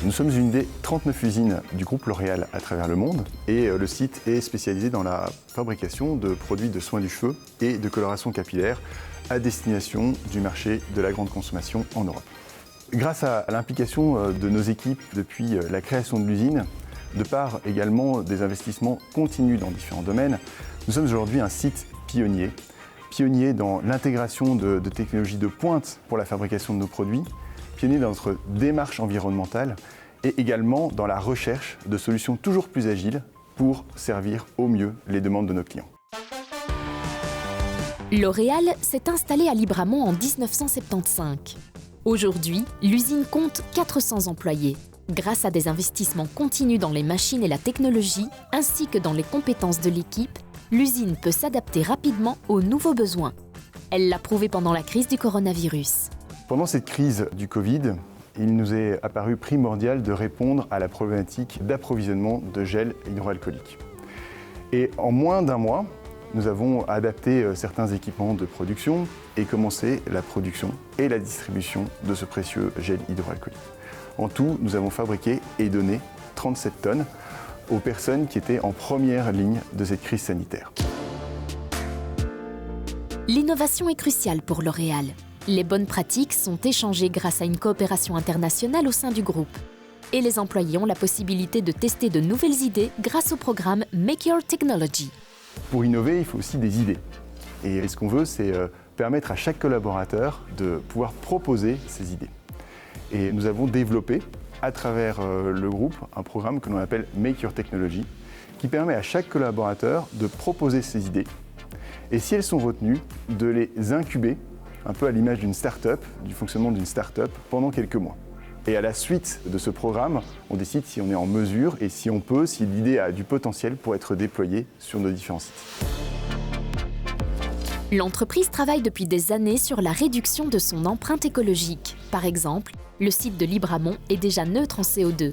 Nous sommes une des 39 usines du groupe L'Oréal à travers le monde et le site est spécialisé dans la fabrication de produits de soins du cheveu et de coloration capillaire à destination du marché de la grande consommation en Europe. Grâce à l'implication de nos équipes depuis la création de l'usine, de par également des investissements continus dans différents domaines, nous sommes aujourd'hui un site pionnier dans l'intégration de technologies de pointe pour la fabrication de nos produits, pionnier dans notre démarche environnementale et également dans la recherche de solutions toujours plus agiles pour servir au mieux les demandes de nos clients. L'Oréal s'est installé à Libramont en 1975. Aujourd'hui, l'usine compte 400 employés. Grâce à des investissements continus dans les machines et la technologie, ainsi que dans les compétences de l'équipe, l'usine peut s'adapter rapidement aux nouveaux besoins. Elle l'a prouvé pendant la crise du coronavirus. Pendant cette crise du Covid, il nous est apparu primordial de répondre à la problématique d'approvisionnement de gel hydroalcoolique. Et en moins d'un mois, nous avons adapté certains équipements de production et commencé la production et la distribution de ce précieux gel hydroalcoolique. En tout, nous avons fabriqué et donné 37 tonnes aux personnes qui étaient en première ligne de cette crise sanitaire. L'innovation est cruciale pour L'Oréal. Les bonnes pratiques sont échangées grâce à une coopération internationale au sein du groupe. Et les employés ont la possibilité de tester de nouvelles idées grâce au programme Make Your Technology. Pour innover, il faut aussi des idées. Et ce qu'on veut, c'est permettre à chaque collaborateur de pouvoir proposer ses idées. Et nous avons développé, à travers le groupe, un programme que l'on appelle Make Your Technology, qui permet à chaque collaborateur de proposer ses idées. Et si elles sont retenues, de les incuber, un peu à l'image d'une start-up, du fonctionnement d'une start-up, pendant quelques mois. Et à la suite de ce programme, on décide si on est en mesure et si on peut, si l'idée a du potentiel pour être déployée sur nos différents sites. L'entreprise travaille depuis des années sur la réduction de son empreinte écologique. Par exemple, le site de Libramont est déjà neutre en CO2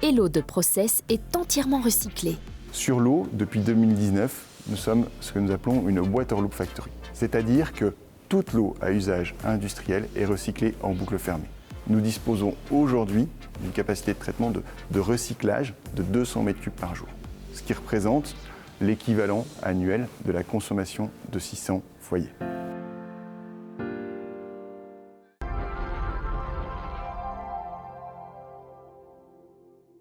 et l'eau de process est entièrement recyclée. Sur l'eau, depuis 2019, nous sommes ce que nous appelons une Water Loop Factory. C'est-à-dire que toute l'eau à usage industriel est recyclée en boucle fermée. Nous disposons aujourd'hui d'une capacité de traitement de recyclage de 200 m3 par jour, ce qui représente l'équivalent annuel de la consommation de 600 foyers.